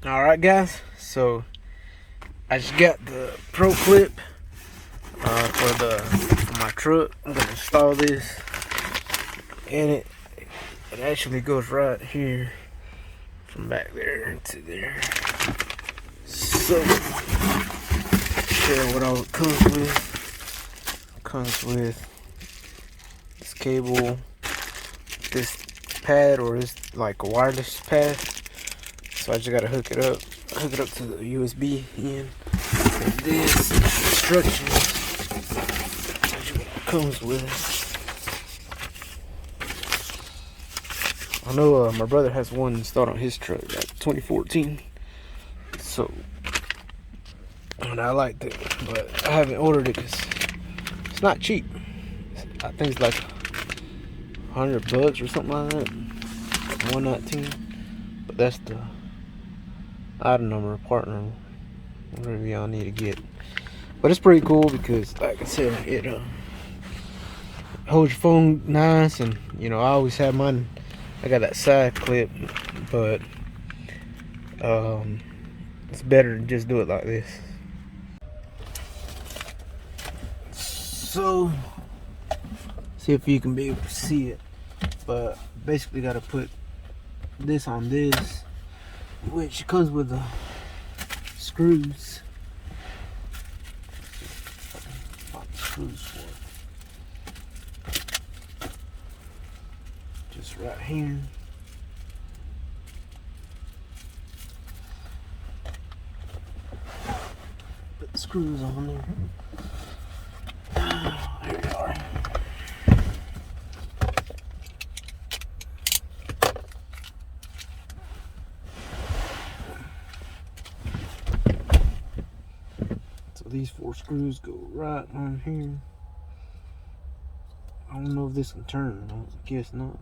Alright guys, so I just got the ProClip for my truck. I'm gonna install this, and it actually goes right here from back there to there. So share what all it comes with. It comes with this cable, this pad, or this like a wireless pad. So I just gotta hook it up to the USB in. And this instructions comes with. I know my brother has one installed on his truck, like 2014. So, and I liked it, but I haven't ordered it because it's not cheap. I think it's like $100 or something like that. 119. But that's the item number, part number, whatever y'all need to get. But it's pretty cool because, like I said, it holds your phone nice, and I always have mine. I got that side clip, but it's better to just do it like this. So, see if you can be able to see it. But basically, got to put this on this, which comes with the screws. Screws for it. Just right here. Put the screws on there. There we are. So these 4 screws go right on here. I don't know if this can turn. I guess not.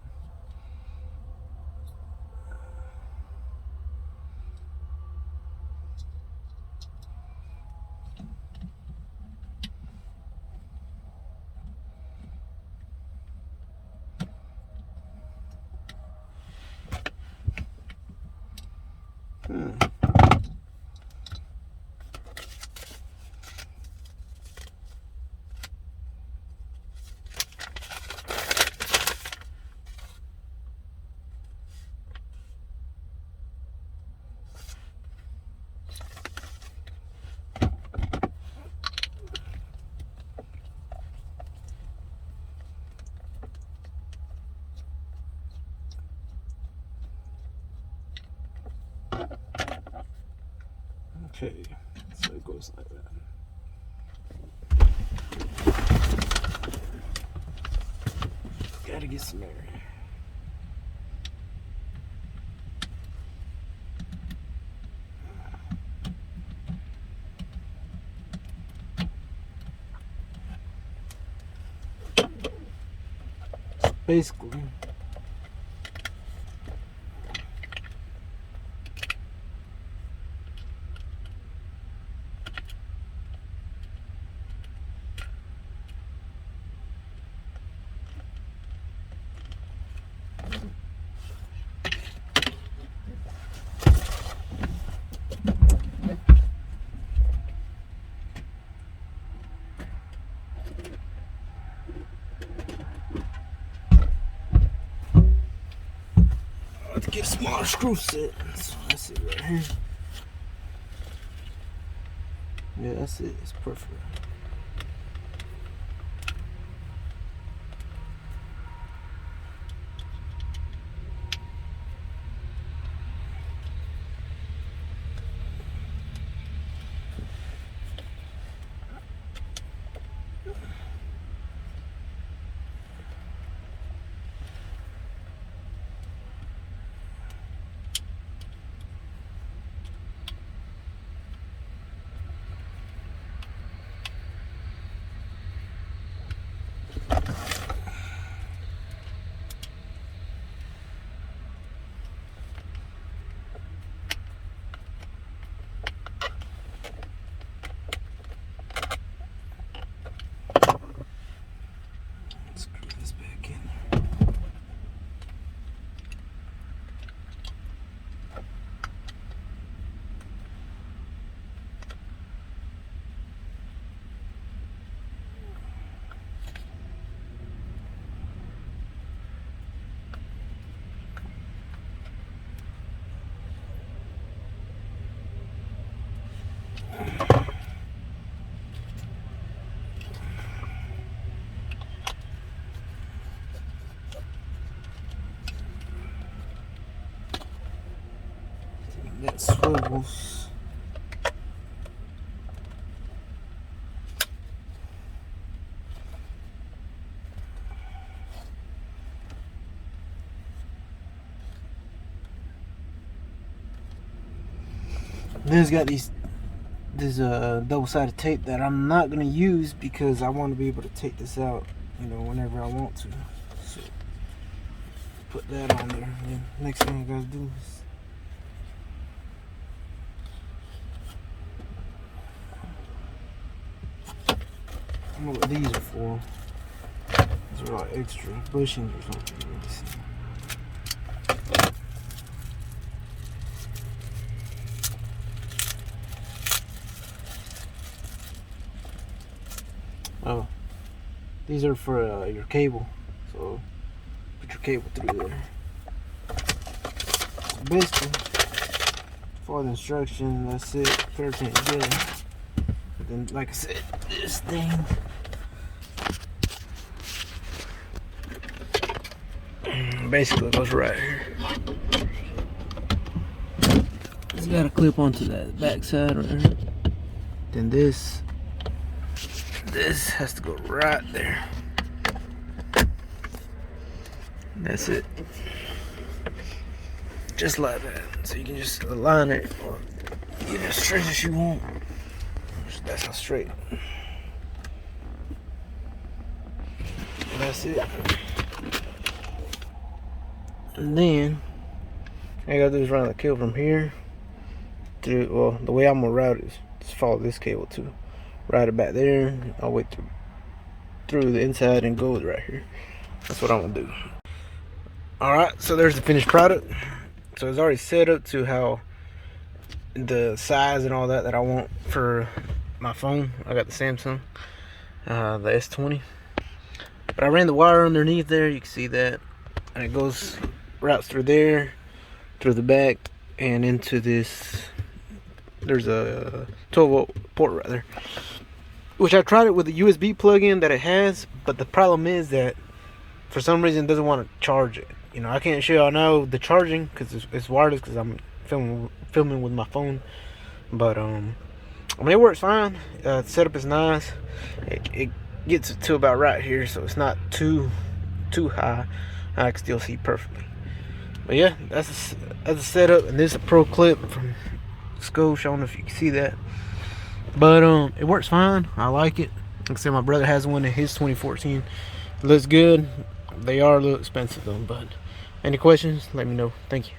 Okay, so it goes like that. Gotta get some air. Basically, let's get a smaller screw set. So that's it right here. Yeah, that's it. It's perfect. that swivels. Then it's got this double-sided tape that I'm not gonna use because I want to be able to take this out, you know, whenever I want to. So put that on there. And next thing I gotta do is I don't know what these are for. These are like extra bushings or something. Let me see. Oh, these are for your cable, so put your cable through there. So basically, for the instructions, that's it. Pair of chains together. And then, like I said, this thing basically goes right here. It's got a clip onto that back side right here. Then this has to go right there. That's it. Just like that. So you can just align it or get it as straight as you want. That's how straight. That's it. And then all I gotta do is run the cable from here through. Well, the way I'm gonna route it is just follow this cable too. Route it back there. I'll wait through the inside and go right here. That's what I'm gonna do. Alright, so there's the finished product. So it's already set up to how the size and all that I want for my phone. I got the Samsung, the S20. But I ran the wire underneath there, you can see that. And it goes, routes through there, through the back, and into this. There's a 12-volt port right there. Which I tried it with the USB plug-in that it has, but the problem is that for some reason it doesn't want to charge it. You know, I can't show y'all now the charging because it's wireless because I'm filming with my phone. But I mean, it works fine. The setup is nice. It gets to about right here, so it's not too high. I can still see perfectly. But yeah, that's a setup, and this is a ProClip from Scotia. I don't know if you can see that. But it works fine. I like it. Like I said, my brother has one in his 2014. It looks good. They are a little expensive though. But any questions, let me know. Thank you.